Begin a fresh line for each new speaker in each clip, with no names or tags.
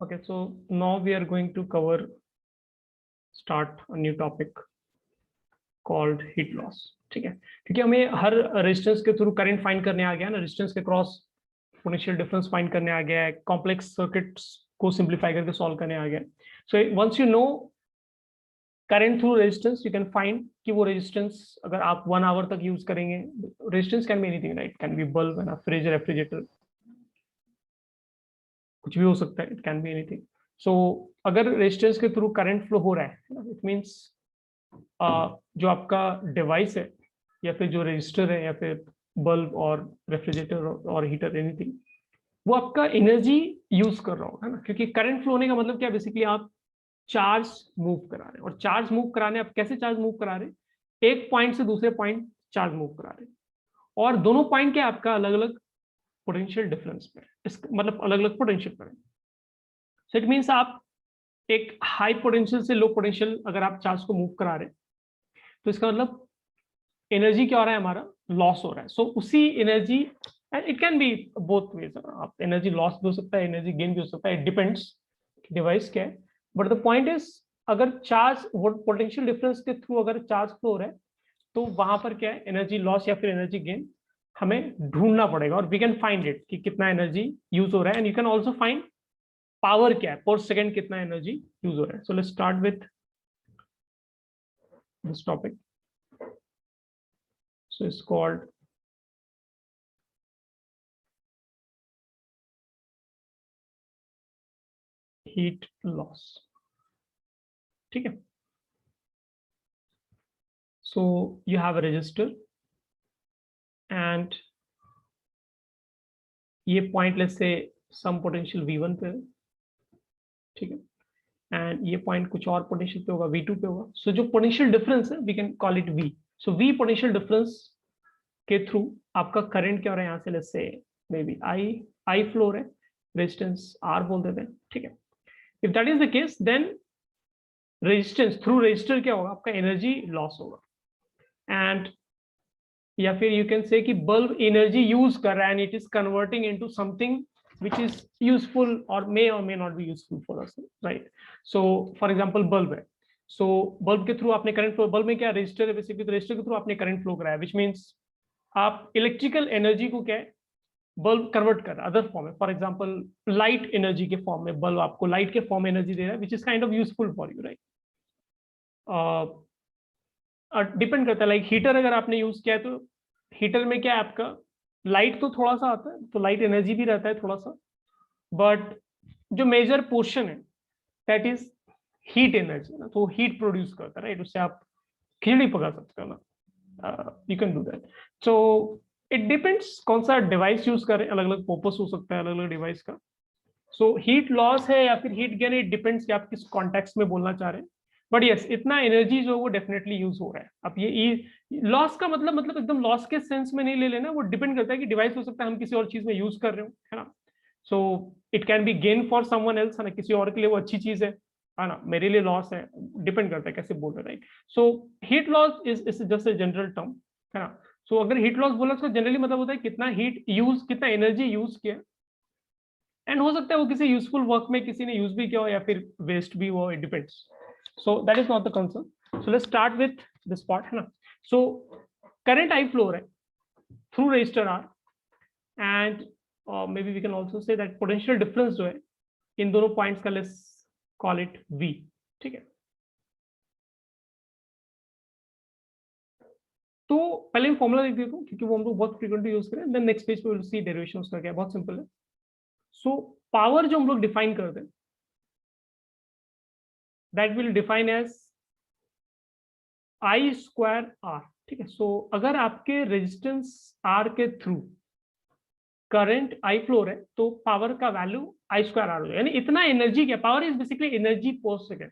Okay, so now we are going to start a new topic called heat loss. ठीक है, क्योंकि हमें हर resistance के थ्रू करंट फाइंड करने आ गया ना, रेजिस्टेंस के क्रॉस पोटेंशियल डिफरेंस फाइंड करने आ गया है, कॉम्प्लेक्स सर्किट्स को सिंप्लीफाई करके सॉल्व करने आ गया। So once you know current through resistance, you can find कि वो रेजिस्टेंस अगर आप 1 आवर तक यूज करेंगे, resistance can be anything, right? Can be bulb and fridge, refrigerator, कुछ भी हो सकता है, इट कैन बी एनीथिंग। सो अगर रेजिस्टेंस के थ्रू करंट फ्लो हो रहा है, इट मींस जो आपका डिवाइस है या फिर जो रजिस्टर है या फिर बल्ब और रेफ्रिजरेटर और हीटर एनीथिंग, वो आपका एनर्जी यूज कर रहा होगा, है ना? क्योंकि करंट फ्लो होने का मतलब क्या, बेसिकली आप चार्ज मूव करा रहे हैं, और चार्ज मूव कराने आप कैसे चार्ज मूव करा रहे हैं? एक पॉइंट से दूसरे पॉइंट चार्ज मूव करा रहे हैं, और दोनों पॉइंट क्या आपका अलग अलग पोटेंशियल डिफरेंस पे, मतलब अलग अलग पोटेंशियल पर है। सो इट मीन्स आप एक हाई पोटेंशियल से लो पोटेंशियल अगर आप चार्ज को मूव करा रहे हैं, तो इसका मतलब एनर्जी क्या हो रहा है, हमारा लॉस हो रहा है। सो उसी energy, it can be both ways, आप एनर्जी लॉस भी हो सकता है, एनर्जी गेन भी हो सकता है, इट डिपेंड्स डिवाइस क्या है। बट द पॉइंट इज, अगर चार्ज पोटेंशियल डिफरेंस के थ्रू अगर चार्ज फ्लो हो रहा है, तो वहां पर क्या है, एनर्जी लॉस या फिर एनर्जी गेन हमें ढूंढना पड़ेगा, और वी कैन फाइंड इट कि कितना एनर्जी यूज हो रहा है। And you can also find power क्या है, पर सेकेंड कितना एनर्जी यूज हो रहा है। सो let's start with this topic. So it's called heat loss. ठीक है. So you have a resistor and ये point let's say some potential V1 पे है, ठीक है, एंड ये पॉइंट कुछ और पोटेंशियल पे होगा, V2 पे होगा। सो जो पोटेंशियल डिफरेंस है we can call it V. So V potential difference के थ्रू आपका करंट क्या हो रहा है, यहाँ से let's say maybe I flow है, रेजिस्टेंस R बोल देते हैं, ठीक है। If that is the case, then resistance through resistor क्या होगा, आपका एनर्जी लॉस होगा। एंड या फिर यू कैन से कि बल्ब एनर्जी यूज कर रहा है and it is converting into something which is useful or may not be useful for us, right? So for example bulb है, so बल्ब के through आपने current flow, bulb में क्या register है basically, तो रजिस्टर के थ्रू आपने current flow कराया, which means आप इलेक्ट्रिकल एनर्जी को क्या है, बल्ब कन्वर्ट कर रहा है अदर फॉर्म में। फॉर एग्जांपल लाइट एनर्जी के फॉर्म में बल्ब आपको लाइट के फॉर्म में एनर्जी दे रहा है, which is kind of useful for you, right? Depend करता है, लाइक हीटर अगर आपने यूज किया है, तो हीटर में क्या है, आपका लाइट तो थोड़ा सा आता है, तो लाइट एनर्जी भी रहता है थोड़ा सा, बट जो मेजर पोर्शन है दैट इज हीट एनर्जी ना, तो हीट प्रोड्यूस करता है, राइट? उससे आप खिचड़ी पका सकते हो ना, you can do that. So it depends कौन सा डिवाइस यूज करें, अलग अलग पर्पस हो सकता है अलग अलग डिवाइस का। सो हीट लॉस है या फिर हीट गेन, इट डिपेंड्स कि आप किस कॉन्टेक्स्ट में बोलना चाह रहे हैं। बट यस, इतना एनर्जी जो वो डेफिनेटली यूज हो रहा है। अब ये लॉस का मतलब एकदम लॉस के सेंस में नहीं ले लेना, वो डिपेंड करता है कि डिवाइस हो सकता है हम किसी और चीज में यूज कर रहे हो, है ना? So it can be gain for someone else, है ना, किसी और के लिए वो अच्छी चीज है ना, मेरे लिए लॉस है, डिपेंड करता है कैसे बोल रहे, right? So heat loss is just a general term, है ना? सो अगर हीट लॉस बोला तो जनरली मतलब होता है कितना हीट यूज, कितना एनर्जी यूज किया, एंड हो सकता है वो किसी यूजफुल वर्क में किसी ने यूज भी किया हो या फिर वेस्ट भी हो, it depends. So that is not the concern. So let's start with this part, है ना? सो करंट आई फ्लो है through resistor R, and maybe we can also say that potential difference जो है इन दोनों points का, let's call it V, ठीक है। तो पहले मैं फॉर्मूला लिख देता हूँ क्योंकि वो हम लोग बहुत फ्रीक्वेंटली यूज करें, देन नेक्स्ट पेज पे विल सी डेरिवेशन उसका क्या है, बहुत सिंपल है। सो पावर जो हम लोग डिफाइन करते हैं, that will define as I square R, ठीक है। सो अगर आपके रेजिस्टेंस R के थ्रू करंट I फ्लो है, तो पावर का वैल्यू I स्क्वायर R हो जाएगा, यानी इतना एनर्जी क्या, पावर इज बेसिकली एनर्जी पर सेकेंड।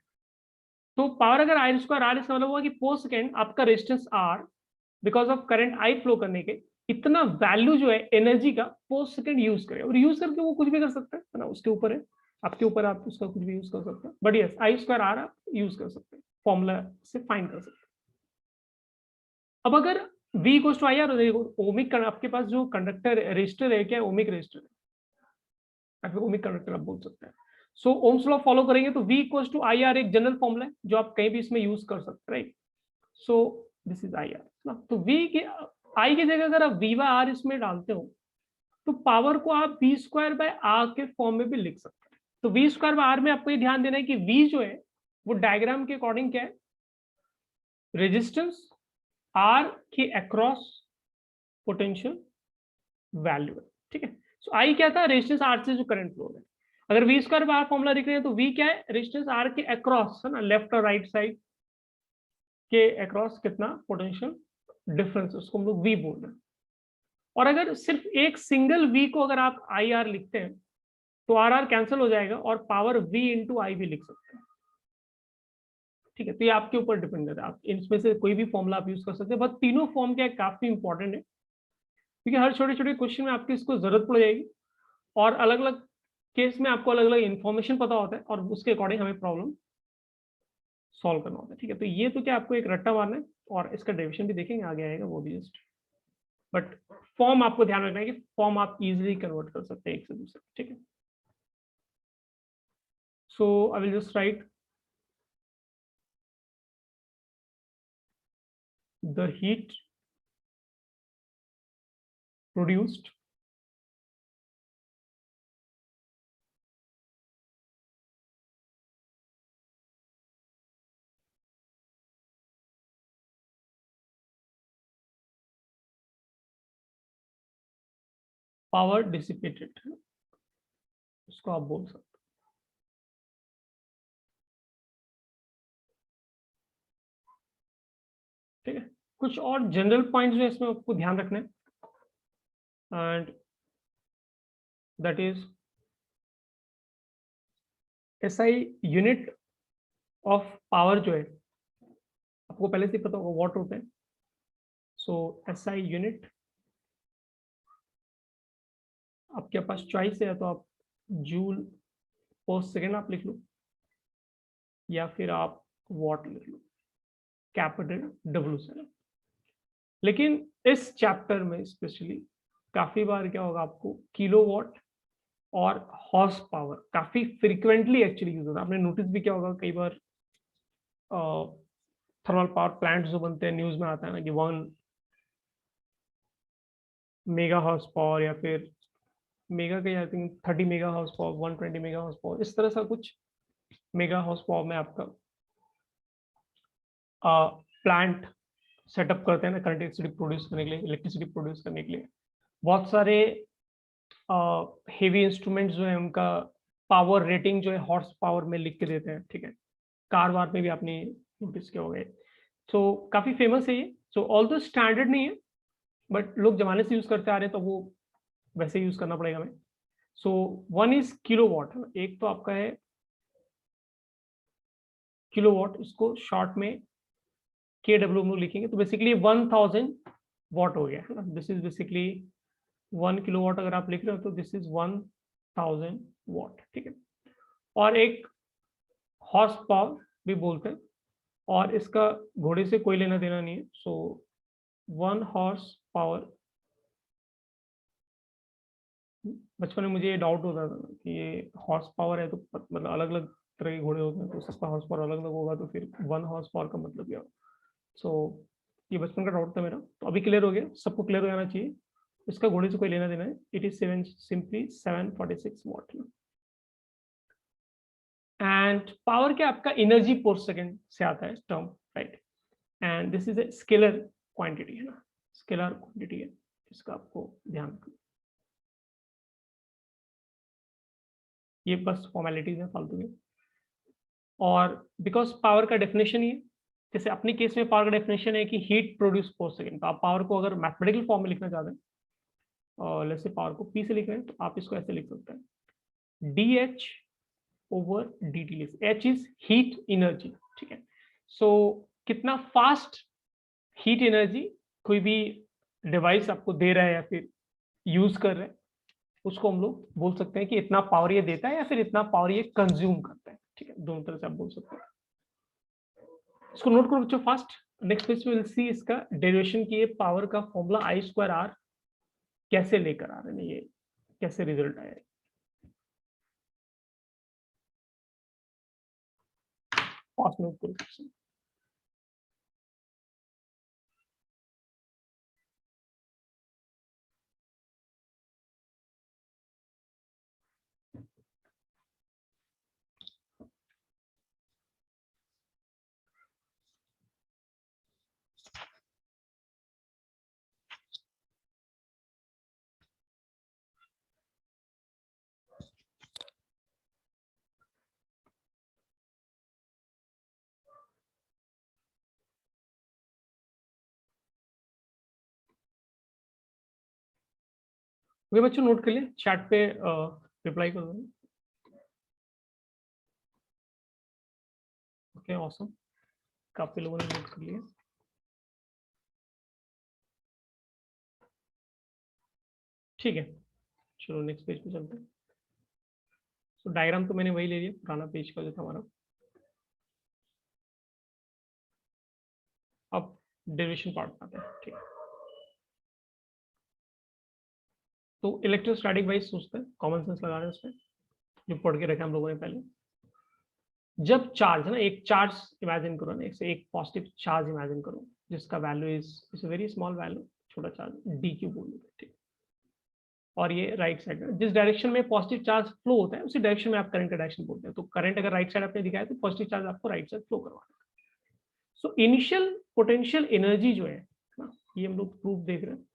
तो पावर अगर I स्क्वायर R, इसका मतलब हुआ कि पर सेकेंड आपका resistance R because of current I flow करने के इतना वैल्यू जो है एनर्जी का पर सेकेंड यूज करे, और यूज करके वो कुछ भी कर सकते हैं, है ना, उसके ऊपर है, आपके ऊपर, आप उसका कुछ भी यूज कर सकते हैं। But yes, I square R आप यूज कर सकते हैं, फॉर्मूला से फाइंड कर सकते हैं। अब अगर V equals to I R, ohmic, आपके पास जो कंडक्टर रेजिस्टर है क्या, ओमिक रेजिस्टर है या फिर ओमिक कंडक्टर आप बोल सकते हैं। सो ओम्स लॉ फॉलो करेंगे तो V equal to I R एक जनरल फॉर्मूला है जो आप कहीं भी इसमें यूज कर सकते हैं, right. So this is I R ना, तो V की I की जगह अगर आप V बाय आर इसमें डालते हो तो पावर को आप V स्क्वायर बाय आर के फॉर्म में भी लिख सकते हैं। तो V स्क्वायर बाय आर में आपको ये ध्यान देना है कि V जो है वो डायग्राम के अकॉर्डिंग क्या है, रेजिस्टेंस R के अक्रॉस पोटेंशियल वैल्यू है, ठीक है। सो आई क्या था, रेजिस्टेंस आर से जो करंट फ्लो है। अगर वी स्क्वायर बार फॉर्मूला लिख रहे हैं तो वी क्या है, रेजिस्टेंस आर के अक्रॉस है ना, लेफ्ट और राइट साइड के अक्रॉस कितना पोटेंशियल डिफरेंस, उसको हम लोग वी बोल रहे हैं। और अगर सिर्फ एक सिंगल वी को अगर आप आई आर लिखते हैं तो आर आर कैंसिल हो जाएगा और पावर वी इंटू आई भी लिख सकते हैं, ठीक है। तो ये आपके ऊपर डिपेंड है, आप इनमें से कोई भी फॉर्मूला आप यूज कर सकते हैं, बट तीनों फॉर्म क्या है काफी इंपॉर्टेंट है क्योंकि हर छोटे छोटे क्वेश्चन में आपकी इसको जरूरत पड़ जाएगी और अलग अलग केस में आपको अलग अलग इन्फॉर्मेशन पता होता है और उसके अकॉर्डिंग हमें प्रॉब्लम सॉल्व करना होता है, ठीक है। तो ये तो क्या आपको एक रट्टा मारना है और इसका डेरिवेशन भी देखेंगे आगे आएगा वो भी जस्ट, बट फॉर्म आपको ध्यान रखना है कि फॉर्म आप इजीली कन्वर्ट कर सकते हैं एक से दूसरे, ठीक है। So I will just write the heat produced power dissipated, इसको आप बोल सकते हैं, ठीक है। कुछ और जनरल पॉइंट्स जो इसमें आपको ध्यान रखना है and that is SI unit of power जो है आपको पहले से पता होगा वॉट होते हैं। सो एसआई यूनिट आपके पास चॉइस है तो आप जूल पर सेकेंड आप लिख लो या फिर आप वॉट लिख लो, कैपिटल डब्ल्यू से। लेकिन इस चैप्टर में स्पेशली काफी बार क्या होगा, आपको किलोवाट और हॉर्स पावर काफी फ्रीक्वेंटली एक्चुअली यूज होता है। आपने नोटिस भी किया होगा कई बार थर्मल पावर प्लांट जो बनते हैं न्यूज में आता है ना कि 1 मेगा हॉर्स पावर या फिर मेगा के I think 30 mega horse power, 120 mega horse power, इस तरह सा कुछ मेगा हॉर्स पावर में आपका प्लांट सेटअप करते हैं ना करंट इलेक्ट्रिसिटी प्रोड्यूस करने के लिए, इलेक्ट्रिसिटी प्रोड्यूस करने के लिए। बहुत सारे हेवी इंस्ट्रूमेंट्स जो है उनका पावर रेटिंग जो है हॉर्स पावर में लिख के देते हैं, ठीक है। कार वार में भी आपने नोटिस किया होगा। सो काफी फेमस है ये। सो ऑल दो स्टैंडर्ड नहीं है बट लोग जमाने से यूज करते आ रहे हैं तो वो वैसे यूज करना पड़ेगा हमें। सो वन इज किलोवाट, एक तो आपका है किलोवाट, इसको शॉर्ट में के डब्ल्यू में लिखेंगे तो बेसिकली 1000 वॉट हो गया है ना। दिस इज बेसिकली 1 किलोवाट अगर आप लिख रहे हो तो दिस इज 1000 वॉट, ठीक है। और एक हॉर्स पावर भी बोलते हैं और इसका घोड़े से कोई लेना देना नहीं है। सो 1 हॉर्स पावर, बचपन में मुझे ये डाउट होता था कि ये हॉर्स पावर है तो मतलब अलग अलग तरह के घोड़े होते हैं तो सबका हॉर्स पावर अलग अलग होगा तो फिर 1 हॉर्स पावर का मतलब क्या। सो ये बचपन का डाउट था मेरा, तो अभी क्लियर हो गया, सबको क्लियर हो जाना चाहिए। इसका घोड़े से कोई लेना देना है। It is simply 746 what. And power क्या आपका एनर्जी पर सेकेंड से आता है term, right. And this is a scalar quantity है ना, स्केलर क्वांटिटी है, इसका आपको ध्यान रखना। ये बस फॉर्मेलिटीज है फालतू की। और बिकॉज पावर का डेफिनेशन ही, जैसे अपने केस में पावर का डेफिनेशन है कि हीट प्रोड्यूस पर सेकेंड, तो आप पावर को अगर मैथमेटिकल फॉर्म में लिखना चाहते हैं और जैसे पावर को पी से लिख रहे हैं तो आप इसको ऐसे लिख सकते हैं, D H over D T लिख, एच इज हीट एनर्जी, ठीक है। सो कितना फास्ट हीट एनर्जी कोई भी डिवाइस आपको दे रहा है या फिर यूज कर रहे हैं उसको हम लोग बोल सकते हैं कि इतना पावर ये देता है या फिर इतना पावर ये कंज्यूम करता है, ठीक है। दोनों तरह से आप बोल सकते हैं। इसको नोट करो बच्चों फास्ट। नेक्स्ट पेज पे विल सी इसका डेरिवेशन की, ये पावर का फॉर्मूला आई स्क्वायर आर कैसे लेकर आ रहे हैं, ये कैसे रिजल्ट आया है। फास्ट मूव करो। ओके बच्चों, नोट कर लिए, चैट पे रिप्लाई कर दो। ओके ऑसम, काफी लोगों ने नोट कर लिया। ठीक है, चलो नेक्स्ट पेज पे चलते हैं। तो डायग्राम तो मैंने वही ले लिया, पुराना पेज का जो था हमारा। अब डेरिवेशन पार्ट आते हैं। ठीक है, तो इलेक्ट्रोस्टैटिक वाइज सोचते हैं, कॉमन सेंस लगा रहे हैं उसमें, जो पढ़ के रखे हम लोगों ने पहले। जब चार्ज है ना, एक चार्ज इमेजिन करो ना, एक पॉजिटिव चार्ज इमेजिन करो जिसका value is very small value, छोटा चार्ज डी क्यू बोल देते हैं। ठीक, और ये राइट साइड में जिस डायरेक्शन में पॉजिटिव चार्ज फ्लो होता है उसी डायरेक्शन में आप करंट का डायरेक्शन बोलते हैं। तो करंट अगर राइट साइड आपने दिखाया तो पॉजिटिव चार्ज आपको राइट साइड फ्लो करवाना है। सो इनिशियल पोटेंशियल एनर्जी जो है ना, ये हम लोग प्रूफ देख रहे हैं।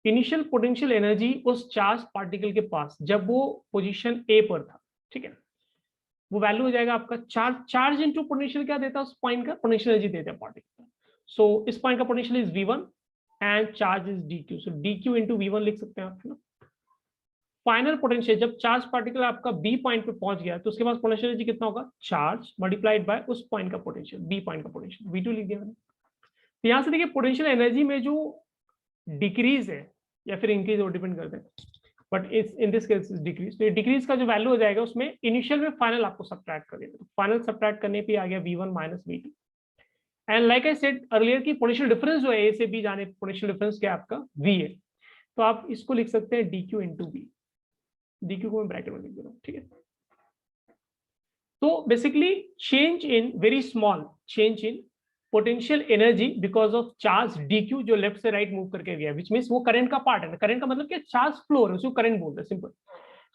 इनिशियल पोटेंशियल एनर्जी उस चार्ज पार्टिकल के पास जब वो पोजीशन ए पर था, ठीक है, वो वैल्यू हो जाएगा आपका चार्ज। चार्ज इनटू पोटेंशियल क्या देता है उस पॉइंट का, पोटेंशियल एनर्जी देता है पार्टिकल। सो इस पॉइंट का potential is v1 and charge is dq। So dq into v1 लिख सकते हैं आप ना। फाइनल पोटेंशियल जब चार्ज पार्टिकल आपका बी पॉइंट पे पहुंच गया तो उसके पास पोटेंशियल एनर्जी कितना होगा, चार्ज मल्टीप्लाइड बाय उस पॉइंट का पोटेंशियल, बी पॉइंट का पोटेंशियल v2 लिख दिया मैंने। तो यहां से देखिए पोटेंशियल एनर्जी में जो डिक्रीज है या फिर इंक्रीज, वो डिपेंड करते हैं, बट इस in this case is decrease. तो ये डिक्रीज का जो वैल्यू हो जाएगा उसमें इनिशियल में फाइनल आपको सब्ट्रैक्ट कर देगा। तो फाइनल सब्ट्रैक्ट करने पे आ गया v1 minus v2। And like I said earlier की पोटेंशियल डिफरेंस जो है ए से बी जाने, पोटेंशियल डिफरेंस क्या है आपका, v है। तो आप इसको लिख सकते हैं dq इंटू v। dq को मैं ब्रैकेट में लिख दे रहा हूँ। ठीक है, तो basically change in very small change in potential energy because of charge dq जो लेफ्ट से राइट मूव करके गया, विच मींस वो करंट का पार्ट है। करंट का मतलब क्या, चार्ज फ्लो है, उसको करंट बोलते हैं, सिंपल।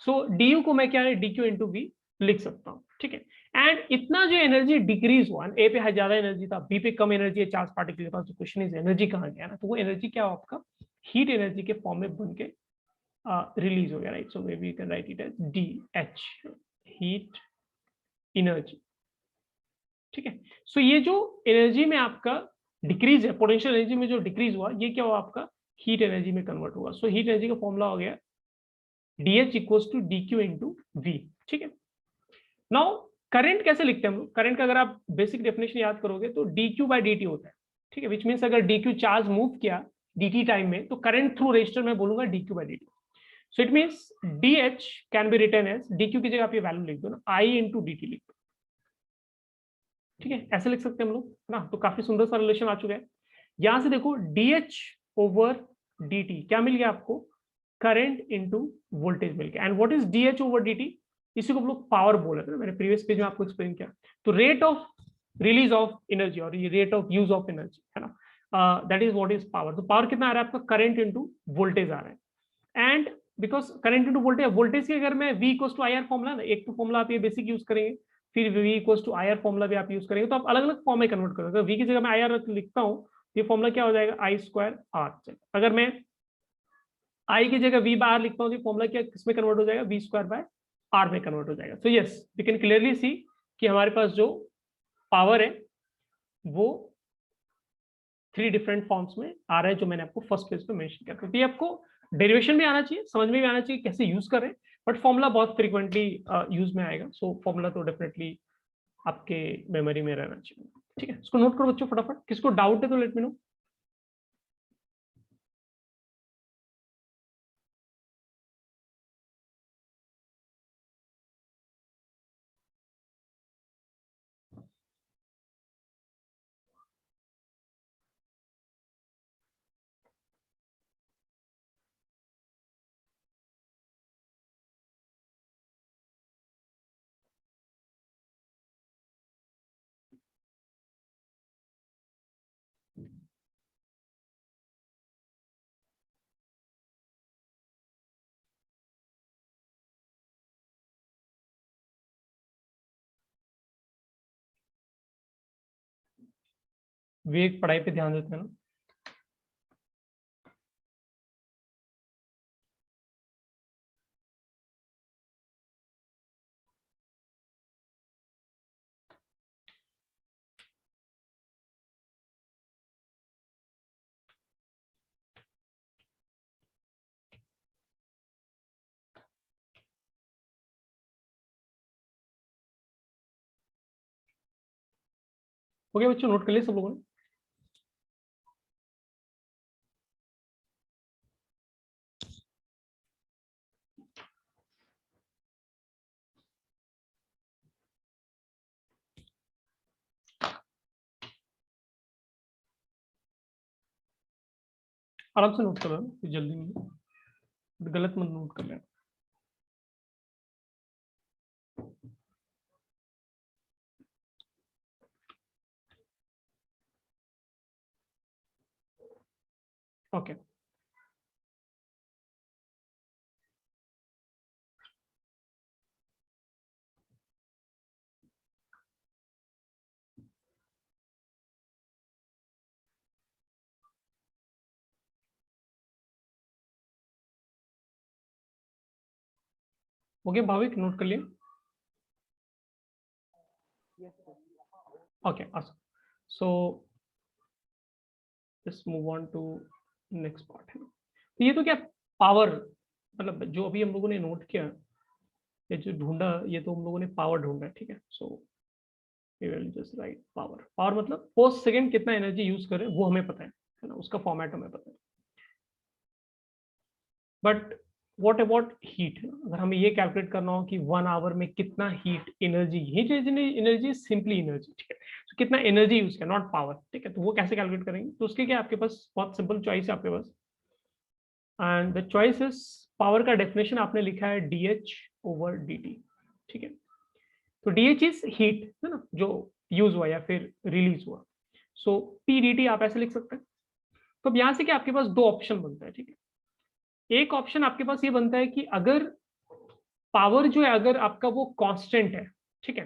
सो du को मैं क्या है dq इंटू v लिख सकता हूँ। ठीक है, एंड इतना जो एनर्जी डिक्रीज हुआ, ए पे ज्यादा एनर्जी था, बी पे कम एनर्जी है चार्ज पार्टिकल के पास, तो क्वेश्चन इज एनर्जी कहाँ गया ना, तो वो एनर्जी क्या हो आपका हीट एनर्जी के फॉर्म में बन के रिलीज हो गया, right. So maybe you can write it as D H, heat energy. ठीक है, सो ये जो एनर्जी में आपका डिक्रीज है, पोटेंशियल एनर्जी में जो डिक्रीज हुआ, ये क्या हुआ आपका हीट एनर्जी में कन्वर्ट हुआ। सो हीट एनर्जी का फॉर्मूला हो गया dH equals to dq into v। ठीक है, नाउ करंट कैसे लिखते हैं हम लोग, करंट का अगर आप बेसिक डेफिनेशन याद करोगे तो dq बाई dt होता है। ठीक है, विच मीन्स अगर dq चार्ज मूव किया dt टाइम में तो करंट थ्रू रेजिस्टर में बोलूंगा dq by dt। So it means dH can be written as, dq की जगह आप ये वैल्यू लिख दो ना, I इंटू dt लिख दो। ठीक है, ऐसे लिख सकते हैं हम लोग, है ना। तो काफी सुंदर सा रिलेशन आ चुका है। यहां से देखो dH ओवर dt क्या मिल गया आपको, करंट इंटू वोल्टेज मिल गया। And what is dH over dt, इसी को हम लोग पावर बोल रहे थे, मैंने प्रीवियस पेज में आपको एक्सप्लेन किया। तो rate of release of energy और ये rate of use of energy, है ना, that is what is power. तो पावर कितना आ रहा है आपका, करंट इंटू वोल्टेज आ रहा है। And because current into voltage, voltage की अगर मैं v equals to I R formula ना, एक तो फॉर्मुला आप ये बेसिक यूज करेंगे, फिर v equals to I R formula भी आप यूज करेंगे, तो आप अलग अलग फॉर्म में कन्वर्ट करोगे। v की जगह मैं आई आर लिखता हूँ, ये फॉर्मुला क्या हो जाएगा, आई स्क्वायर आर। अगर मैं आई की जगह v बाय आर लिखता हूँ तो फॉर्मुला क्या किसमें कन्वर्ट हो जाएगा, वी स्क्वायर बाय आर में कन्वर्ट हो जाएगा। तो yes we can clearly see कि हमारे पास जो पावर है वो 3 डिफरेंट फॉर्म्स में आ रहा है, जो मैंने आपको फर्स्ट पेज पे मेंशन किया। तो ये आपको डेरिवेशन भी आना चाहिए, समझ में भी आना चाहिए कैसे यूज करें, बट फॉर्मुला बहुत फ्रिक्वेंटली यूज में आएगा। सो फॉर्मुला तो डेफिनेटली आपके मेमोरी में रहना चाहिए। ठीक है, इसको नोट करो बच्चों फटाफट, किसको डाउट है तो लेट मी नो। विवेक पढ़ाई पे ध्यान देते हैं ना? ओके बच्चों, नोट कर लिया सब लोगों ने? आराम से नोट कर लेना, कोई जल्दी नहीं, गलत मत नोट कर लेना। ओके, ओके भाविक, नोट कर लिया? Okay, awesome. So let's move on to next part है। तो ये तो क्या पावर, मतलब जो अभी हम लोगों ने नोट किया, ये जो ढूंढा, ये तो हम लोगों ने पावर ढूंढा है, ठीक है। So we will just write power. Power मतलब पर सेकंड कितना एनर्जी यूज करे वो हमें पता है ना, उसका फॉर्मेट हमें पता है। But what about heat? अगर हमें ये कैलकुलेट करना हो कि 1 आवर में कितना heat energy, heat energy simply energy, ठीक है। तो कितना एनर्जी यूज किया, नॉट पावर, ठीक है। तो वो कैसे कैलकुलेट करेंगे? तो उसके क्या आपके पास बहुत सिंपल चॉइस है आपके पास, and the choice is, power का डेफिनेशन आपने लिखा है dH/dt, ठीक है। तो dH इज हीट, है ना, जो यूज हुआ या फिर रिलीज हुआ। सो P/dt आप ऐसे लिख सकते हैं। तो अब यहां से क्या आपके पास दो ऑप्शन बनता है, ठीक है। एक ऑप्शन आपके पास ये बनता है कि अगर पावर जो है, अगर आपका वो कांस्टेंट है, ठीक है।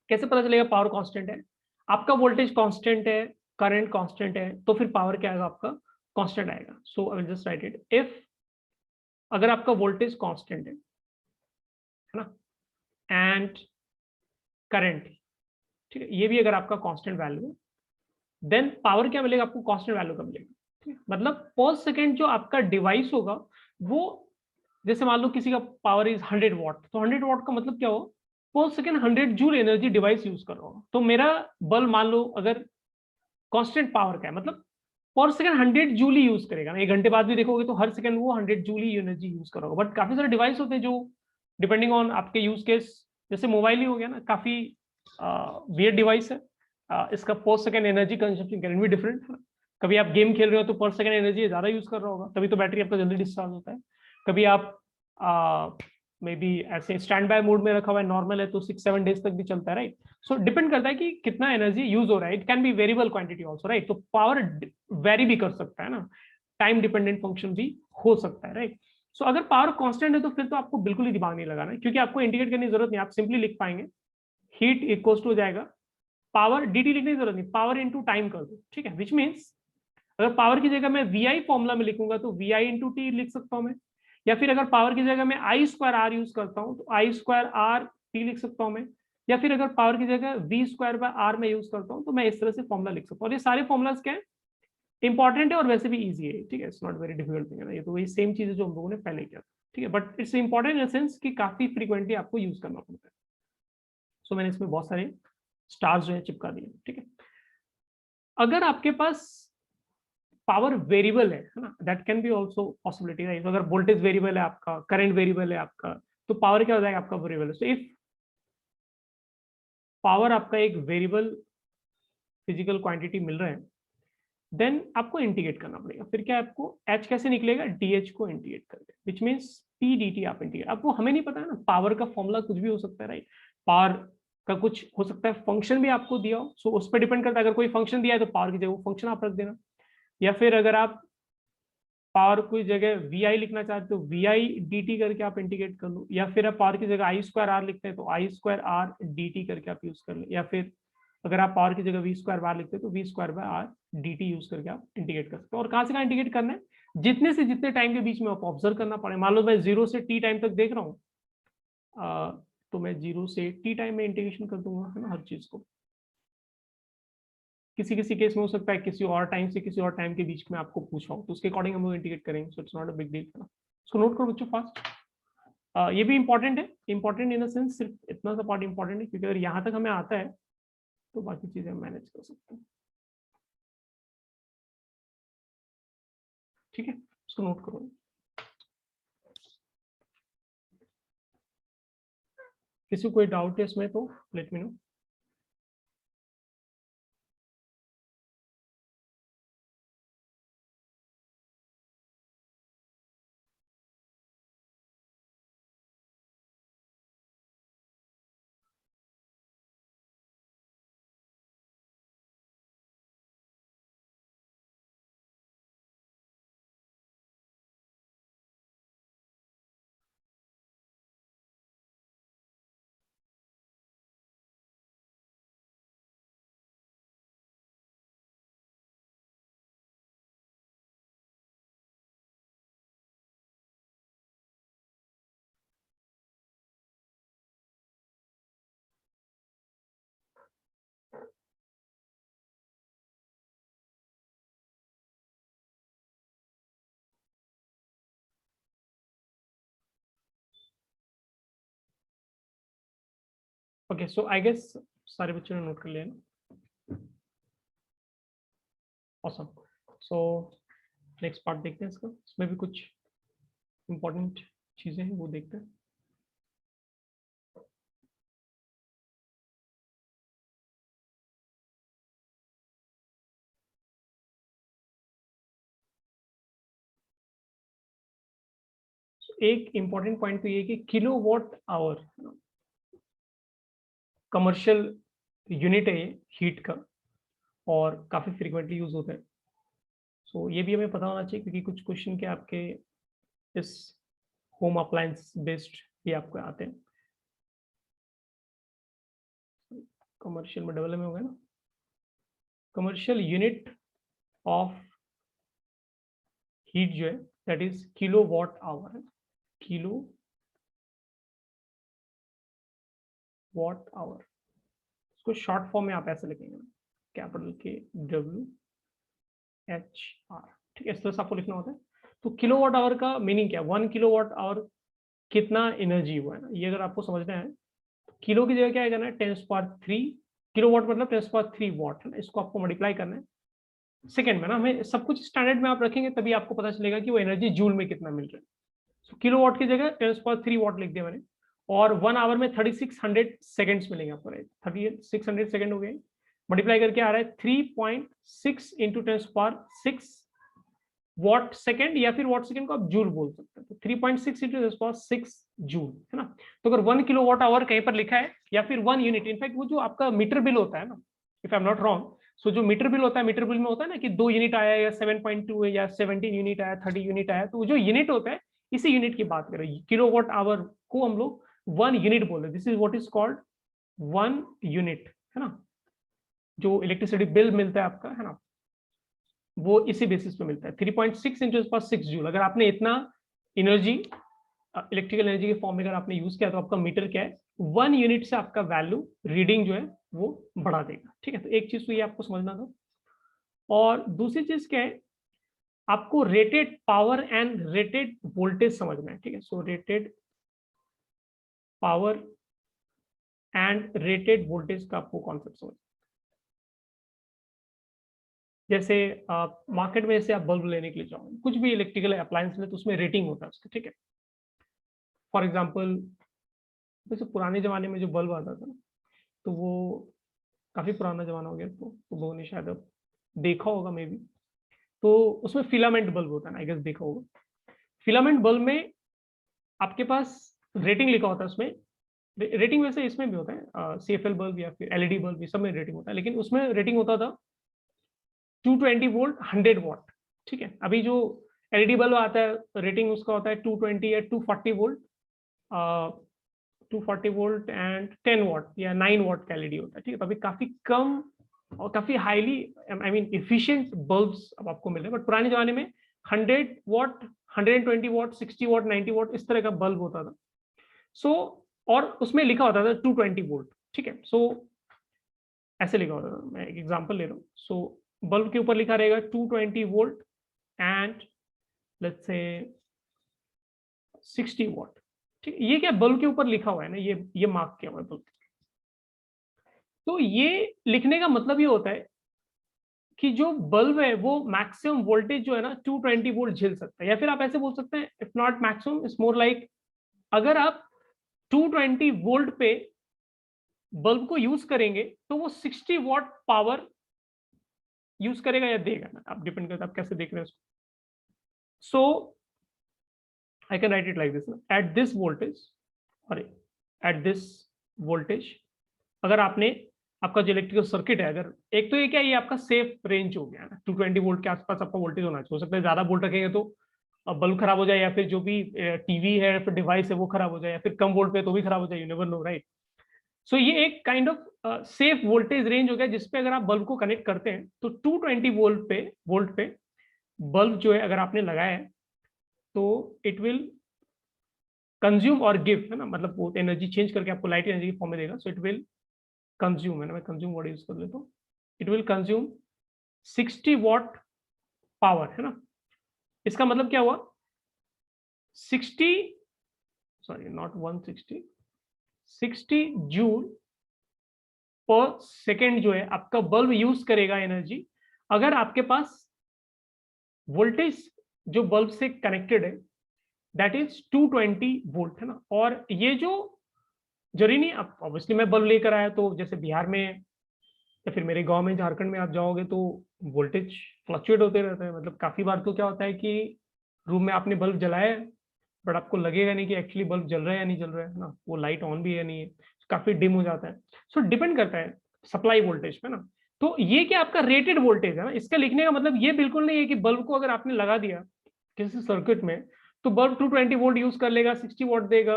कैसे पता चलेगा पावर कांस्टेंट है? आपका वोल्टेज कांस्टेंट है, करंट कांस्टेंट है, तो फिर पावर क्या आएगा आपका? कांस्टेंट आएगा। So I will just write it, if अगर आपका वोल्टेज कांस्टेंट है ना, एंड करंट, ठीक है, ये भी अगर आपका कांस्टेंट वैल्यू है, देन पावर क्या मिलेगा आपको? कांस्टेंट वैल्यू का मिलेगा, ठीक है। मतलब पर सेकेंड जो आपका डिवाइस होगा वो, जैसे मान लो किसी का पावर इज 100 वाट, तो 100 वाट का मतलब क्या हो? पर second 100 joule energy device use कर रहा होगा। तो मेरा बल्ब मान लो अगर कांस्टेंट पावर का है, मतलब पर सेकेंड 100 जूल ही यूज करेगा ना। 1 घंटे बाद भी देखोगे तो हर सेकंड वो 100 जूल ही एनर्जी यूज करोगे। बट काफी सारे डिवाइस होते हैं जो डिपेंडिंग ऑन आपके यूज केस, जैसे मोबाइल ही हो गया ना, काफी वियर्ड डिवाइस है। इसका पर second energy consumption can be different है। कभी आप गेम खेल रहे हो तो पर सेकेंड एनर्जी ज्यादा यूज कर रहा होगा, तभी तो बैटरी आपका जल्दी डिस्चार्ज होता है। कभी आप मे बी ऐसे स्टैंड बाय मोड में रखा हुआ है, नॉर्मल है तो 6-7 डेज तक भी चलता है, राइट। सो डिपेंड करता है कि कितना एनर्जी यूज हो रहा है। It can be variable quantity also, right. तो पावर वेरी भी कर सकता है ना, टाइम डिपेंडेंट फंक्शन भी हो सकता है, राइट। सो अगर पावर कांस्टेंट है तो फिर तो आपको बिल्कुल ही दिमाग नहीं लगाना है, क्योंकि आपको इंडिकेट करने की जरूरत नहीं, आप सिंपली लिख पाएंगे हीट इक्वल टू हो जाएगा पावर, dt लिखने की जरूरत नहीं, पावर इंटू टाइम कर दो, ठीक है। विच मीन्स अगर पावर की जगह मैं VI फॉर्मूला में लिखूंगा तो VI इंटू टी लिख सकता हूं मैं, या फिर अगर पावर की जगह मैं I² R यूज करता हूं तो I²R T लिख सकता हूं मैं, या फिर अगर पावर की जगह V²/R में यूज करता हूं तो मैं इस तरह से फॉर्मूला लिख सकता हूं। और ये सारे फॉर्मुलाज क्या है, इंपॉर्टेंट है और वैसे भी इजी है, ठीक है। It's not very difficult thing है ना, ये तो वही सेम चीज है जो हम लोगों ने पहले किया था, ठीक है। But it's important in sense कि काफी फ्रीक्वेंटली आपको यूज करना पड़ता है। सो मैंने इसमें बहुत सारे स्टार्स जो है चिपका दिए, ठीक है। अगर आपके पास पावर वेरिएबल है ना, that can be also possibility, right. अगर वोल्टेज वेरिएबल है आपका, करंट वेरिएबल है आपका, तो पावर क्या हो जाएगा आपका? वेरिएबल। सो इफ पावर आपका एक वेरिएबल फिजिकल क्वांटिटी मिल रहा है, देन आपको इंटीग्रेट करना पड़ेगा। फिर क्या आपको एच कैसे निकलेगा? डीएच को इंटीग्रेट करके, which means P D T आप इंटीग्रेट। आपको हमें नहीं पता है ना, पावर का फॉर्मूला कुछ भी हो सकता है, राइट। पावर का कुछ हो सकता है, फंक्शन भी आपको दिया हो, सो उस पर डिपेंड करता है। अगर कोई फंक्शन दिया है तो पावर की जगह वो फंक्शन आप रख देना, या फिर अगर आप पावर की जगह वी आई लिखना चाहते हो वी आई डी टी करके आप इंटीग्रेट कर लो, या फिर आप पावर की जगह I² R लिखते हैं तो I² R dt करके आप यूज कर लो, या फिर अगर आप पावर की जगह वी स्क्वायर बार लिखते हैं तो V square by R dt use करके आप इंटीग्रेट कर सकते हो। और कहाँ से कहाँ इंटीग्रेट करना है, जितने से जितने टाइम के बीच में आप ऑब्जर्व करना पड़े। मान लो मैं 0 से t टाइम तक देख रहा हूँ, तो मैं 0 से t टाइम में इंटीग्रेशन कर दूंगा, है ना, हर चीज को। किसी किसी केस में हो सकता है किसी और टाइम से किसी और टाइम के बीच में आपको पूछा हो, तो उसके अकॉर्डिंग हम लोग इंटीग्रेट करेंगे। So it's not a big deal, है ना। सो नोट करो बच्चों फास्ट। ये भी इंपॉर्टेंट है, इंपॉर्टेंट इन द सेंस सिर्फ इतना सा पार्ट इंपॉर्टेंट है क्योंकि अगर यहाँ तक हमें आता है तो बाकी चीजें हम मैनेज कर सकते हैं। ठीक है, इसको नोट करो। किसी को कोई डाउट है इसमें तो let me know. Okay, so I guess सारे बच्चों ने नोट कर लिया ना। ऑसम। सो नेक्स्ट पार्ट देखते हैं इसका, इसमें भी कुछ इंपॉर्टेंट चीजें हैं वो देखते हैं। एक इंपॉर्टेंट पॉइंट तो ये कि किलोवाट आवर कमर्शियल यूनिट है ये हीट का, और काफी फ्रीक्वेंटली यूज होता है। सो ये भी हमें पता होना चाहिए क्योंकि कुछ क्वेश्चन के आपके इस होम अप्लायंस बेस्ड भी आपको आते हैं। कमर्शियल में डबल में हो गया ना, कमर्शियल यूनिट ऑफ हीट जो है दैट इज किलोवाट आवर है, किलो वॉट आवर। इसको शॉर्ट फॉर्म में आप ऐसे लिखेंगे, कैपिटल के डब्ल्यू एच आर। ठीक है, इस तरह से आपको लिखना होता है। तो किलोवाट आवर का मीनिंग क्या है, 1 किलोवाट आवर कितना एनर्जी हुआ है ना, ये अगर आपको समझना है तो किलो की जगह क्या है करना है 10⁻³ किलोवाट मतलब 10⁻³ वॉट है ना, इसको आपको मल्टीप्लाई करना है सेकंड में ना। हमें सब कुछ स्टैंडर्ड में आप रखेंगे तभी आपको पता चलेगा कि वो एनर्जी जूल में कितना मिल रहा है। तो किलोवाट की जगह 10⁻³ वॉट लिख दिया मैंने, और 1 आवर में 3600 सेकंड्स मिलेंगे आपको, राइट। 3600 सेकंड हो गए, मल्टीप्लाई करके आ रहा है 3.6 इंटू 10⁻6 वॉट सेकंड, या फिर वॉट सेकंड को आप जूल बोल सकते हैं। तो 3.6 इंटू 10⁻6 जूल, है ना। तो अगर 1 किलोवाट आवर कहीं पर लिखा है या फिर 1 यूनिट, इनफैक्ट वो जो आपका मीटर बिल होता है ना, if I am not wrong, so जो मीटर बिल होता है, मीटर बिल में होता है ना कि 2 यूनिट आया या 7.2 है या 17 यूनिट आया, 30 यूनिट आया, तो जो यूनिट होता है इसी यूनिट की बात करें। किलोवाट आवर को हम लोग 1 यूनिट बोल रहे हैं, this is what is called 1 unit, है ना। जो इलेक्ट्रिसिटी बिल मिलता है आपका, है ना, वो इसी बेसिस पे मिलता है। 3.6 इंटू 6 जूल। अगर आपने इतना एनर्जी इलेक्ट्रिकल एनर्जी के फॉर्म में अगर आपने यूज किया तो आपका मीटर क्या है 1 यूनिट से आपका वैल्यू रीडिंग जो है वो बढ़ा देगा। ठीक है, तो एक चीज तो ये आपको समझना था। और दूसरी चीज क्या है, आपको rated power and rated voltage समझना है। ठीक है, so rated power and rated voltage का आपको कॉन्सेप्ट समझ। जैसे मार्केट में जैसे आप बल्ब लेने के लिए जाओ, कुछ भी इलेक्ट्रिकल अप्लायंस ले तो उसमें रेटिंग होता है उसका। ठीक है, फॉर एग्जाम्पल जैसे पुराने जमाने में जो बल्ब आता था तो वो काफी पुराना जमाना हो गया, तो लोगों ने शायद अब देखा होगा मे बी, तो उसमें फिलामेंट बल्ब होता है ना, आई गेस देखा होगा। फिलामेंट बल्ब में आपके पास रेटिंग लिखा होता है उसमें। रेटिंग वैसे इसमें भी होता है, CFL बल्ब या फिर LED बल्ब, ये सब में रेटिंग होता है, लेकिन उसमें रेटिंग होता था 220 वोल्ट 100 वॉट। ठीक है, अभी जो LED बल्ब आता है रेटिंग उसका होता है 220 या 240 वोल्ट 240 वोल्ट एंड 10 वॉट या 9 वॉट का एलईडी होता है, ठीक है। तो अभी काफी कम और काफी highly I mean efficient bulbs अब आपको मिल रहे हैं, बट पुराने जमाने में 100 वॉट, 120 वॉट, 60 वॉट, 90 वॉट इस तरह का बल्ब होता था। सो और उसमें लिखा होता था 220 वोल्ट, ठीक है। सो ऐसे लिखा होता था, मैं एक एग्जांपल ले रहा हूँ। सो बल्ब के ऊपर लिखा रहेगा 220 volt and let's say 60 what, ठीक है। ये क्या बल्ब के ऊपर लिखा हुआ है ना, ये मार्क किया हुआ है बल्ब। तो ये लिखने का मतलब ये होता है कि जो बल्ब है वो मैक्सिमम वोल्टेज जो है ना 220 वोल्ट झेल सकता है, या फिर आप ऐसे बोल सकते हैं if not maximum it's more like, अगर आप 220 वोल्ट पे बल्ब को यूज करेंगे तो वो 60 वॉट पावर यूज करेगा या देगा ना, आप डिपेंड करता है आप कैसे देख रहे हैं उसको। So I can write it like this ना, एट दिस वोल्टेज और एट दिस वोल्टेज, अगर आपने आपका जो इलेक्ट्रिकल सर्किट है, अगर एक तो ये क्या, ये आपका सेफ रेंज हो गया ना, 220 वोल्ट के आसपास आपका वोल्टेज होना चाहिए। हो सकता है ज्यादा वोल्ट रखेंगे तो बल्ब खराब हो जाए, या फिर जो भी टीवी है फिर डिवाइस है वो खराब हो जाए, या फिर कम वोल्ट पे तो भी खराब हो जाए, यू नेवर नो, राइट। सो ये एक kind of safe voltage range हो गया जिसपे अगर आप बल्ब को कनेक्ट करते हैं तो 220 वोल्ट पे बल्ब जो है अगर आपने लगाया है तो इट विल कंज्यूम और गिव, है ना, मतलब वो एनर्जी चेंज करके आपको लाइट एनर्जी के फॉर्म में देगा। सो इट विल कंज्यूम, है ना, मैं कंज्यूम वर्ड यूज कर लेता हूँ, it will consume 60 what power, है ना। इसका मतलब क्या हुआ, 60, सॉरी नॉट 160, 60 जूल पर सेकेंड जो है आपका बल्ब यूज करेगा एनर्जी, अगर आपके पास वोल्टेज जो बल्ब से कनेक्टेड है दैट इज 220 वोल्ट, है ना। और ये जो जरूरी नहीं, अब ऑब्वियसली मैं बल्ब लेकर आया तो जैसे बिहार में या फिर मेरे गांव में झारखंड में आप जाओगे तो वोल्टेज फ्लक्चुएट होते रहता है। मतलब काफी बार तो क्या होता है कि रूम में आपने बल्ब जलाया है बट आपको लगेगा नहीं कि एक्चुअली बल्ब जल रहा है या नहीं जल रहा है ना, वो लाइट ऑन भी है नहीं है, काफी डिम हो जाता है। सो डिपेंड करता है सप्लाई वोल्टेज पे ना। तो ये क्या आपका रेटेड वोल्टेज है ना, इसका लिखने का मतलब ये बिल्कुल नहीं है कि बल्ब को अगर आपने लगा दिया किसी सर्किट में तो बल्ब 220 वोल्ट यूज कर लेगा, 60 वोल्ट देगा,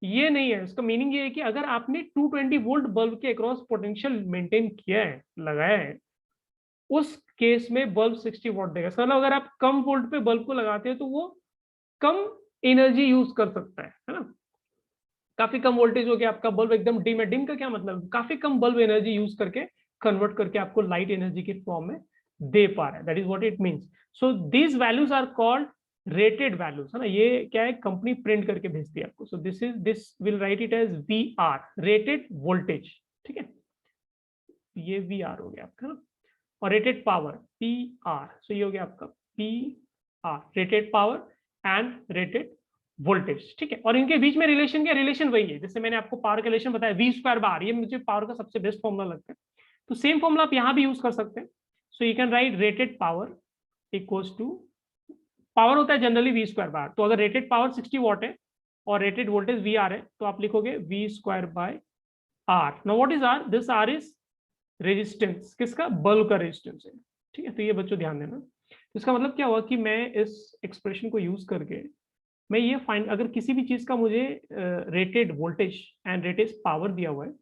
ये नहीं है। इसका मीनिंग ये है कि अगर आपने 220 वोल्ट बल्ब के अक्रॉस पोटेंशियल मेंटेन किया है, लगाया है, उस केस में बल्ब 60 वॉट देगा। मतलब अगर आप कम वोल्ट पे बल्ब को लगाते हैं तो वो कम एनर्जी यूज कर सकता है ना। काफी कम वोल्टेज हो गया आपका बल्ब एकदम डिम है, डिम का क्या मतलब, काफी कम बल्ब एनर्जी यूज करके कन्वर्ट करके आपको लाइट एनर्जी के फॉर्म में दे पा रहा है, that is what it means. So these values are called rated values, है ना। ये क्या है, कंपनी प्रिंट करके भेजती है आपको। So this will write it as VR, rated voltage, ठीक है। ये VR हो गया आपका ना, और रेटेड पावर PR, सो ये हो गया आपका PR, rated power and rated voltage, ठीक है। और इनके बीच में रिलेशन क्या, रिलेशन वही है जैसे मैंने आपको पावर का रिलेशन बताया, V²/R, ये मुझे पावर का सबसे बेस्ट फॉर्मूला लगता है। तो सेम फॉर्मूला आप यहाँ भी यूज कर सकते हैं। So you can write rated power equals to, power होता है जनरली V²/R, तो अगर रेटेड पावर 60 वॉट है और रेटेड वोल्टेज VR है तो आप लिखोगे V²/R। Now what is R, this R is resistance, किसका, बल्ब का रेजिस्टेंस है, ठीक है। तो ये बच्चों ध्यान देना। इसका मतलब क्या हुआ कि मैं इस एक्सप्रेशन को यूज करके मैं ये फाइंड, अगर किसी भी चीज का मुझे rated voltage and rated power दिया हुआ है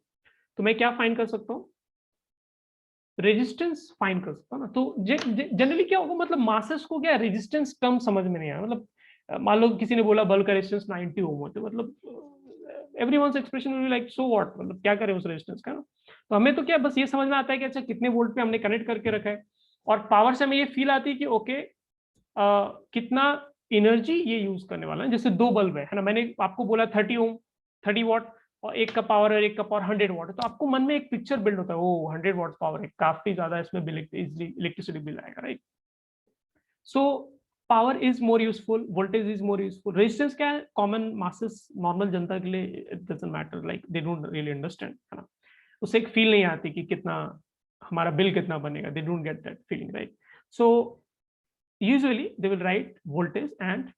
तो मैं क्या फाइंड कर सकता हूँ, रेजिस्टेंस फाइंड कर सकता हूँ ना। तो जनरली क्या होगा, मतलब मासेस को क्या रेजिस्टेंस टर्म समझ में नहीं आया, मतलब मान लो किसी ने बोला बल्ब का रेजिस्टेंस 90 ओम होते, मतलब everyone's expression will be like so what, मतलब क्या करें उस रेजिस्टेंस का ना। तो हमें तो क्या बस ये समझ में आता है कि अच्छा कितने वोल्ट पे हमने कनेक्ट करके रखा है, और पावर से हमें ये फील आती है कि ओके कितना एनर्जी ये यूज करने वाला है। जैसे दो बल्ब है ना, मैंने आपको बोला 30 ओम, 30 वॉट, और एक का पावर है, एक का पावर 100 वॉट है, तो आपको मन में एक पिक्चर बिल्ड होता है, ओ 100 वॉट पावर है, काफी ज्यादा इसमें बिल इलेक्ट्रिसिटी बिल आएगा, right. So power is more useful, voltage is more useful. Resistance क्या है, कॉमन मासेस नॉर्मल जनता के लिए it doesn't matter, like they don't really understand, है ना। उससे एक फील नहीं आती कि कितना हमारा बिल कितना बनेगा, they don't get that feeling, right. So usually they will write voltage and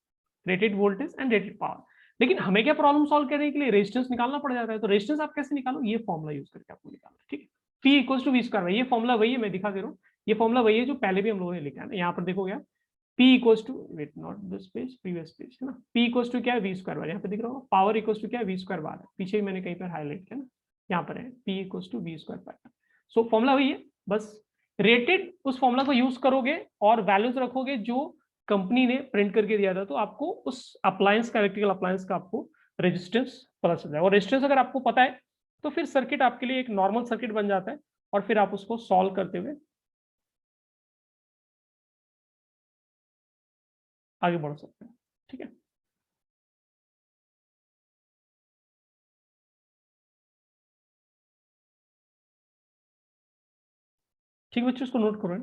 rated voltage and rated power. लेकिन हमें क्या प्रॉब्लम सॉल्व करने के लिए रेजिस्टेंस निकालना पड़ जाता है, तो रेजिस्टेंस आप कैसे निकालो, ये फॉर्मुला यूज करके आपको निकालना, ठीक है। P इक्वल्स टू V², ये फॉर्मुला वही है, मैं दिखा दे रहा हूँ, ये फॉर्मुला वही है जो पहले भी हम लोगों ने लिखा है ना। यहाँ पर देखो क्या, P equals to, wait not this page, previous page है ना, P इक्वल्स टू क्या है, वी स्क्वायर बार, यहाँ पे दिख रहा होगा, पावर इक्वल्स टू क्या है, वी स्क्वायर बार है, पीछे भी मैंने कहीं पर हाईलाइट किया ना, यहाँ पर है P equals to V square bar. So formula वही है, बस रेटेड उस फॉर्मूला को यूज करोगे और वैल्यूज रखोगे जो कंपनी ने प्रिंट करके दिया था, तो आपको उस अप्लायंस का, इलेक्ट्रिकल अप्लायंस का आपको रेजिस्टेंस पता चल जाएगा। और रेजिस्टेंस अगर आपको पता है तो फिर सर्किट आपके लिए एक नॉर्मल सर्किट बन जाता है, और फिर आप उसको सॉल्व करते हुए आगे बढ़ सकते हैं। ठीक है, ठीक बच्चों, इसको नोट करो।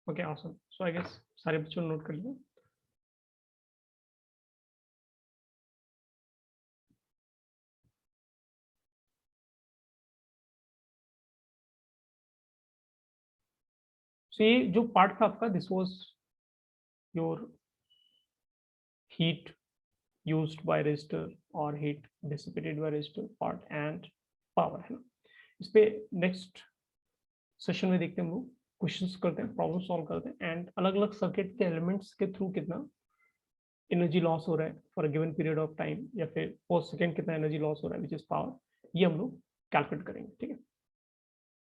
Okay, awesome. So I guess सारे बच्चों ने नोट कर लिया। सो ये जो पार्ट था आपका, this was your heat used by resistor और heat dissipated by resistor part and power, है ना। इस पे नेक्स्ट सेशन में देखते हैं, हम लोग क्वेश्चंस करते हैं, प्रॉब्लम सॉल्व करते हैं, एंड अलग अलग सर्किट के एलिमेंट्स के थ्रू कितना एनर्जी लॉस हो रहा है for a given period of time, या फिर पर सेकेंड कितना एनर्जी लॉस हो रहा है विच इज पावर, ये हम लोग कैलकुलेट करेंगे। ठीक है।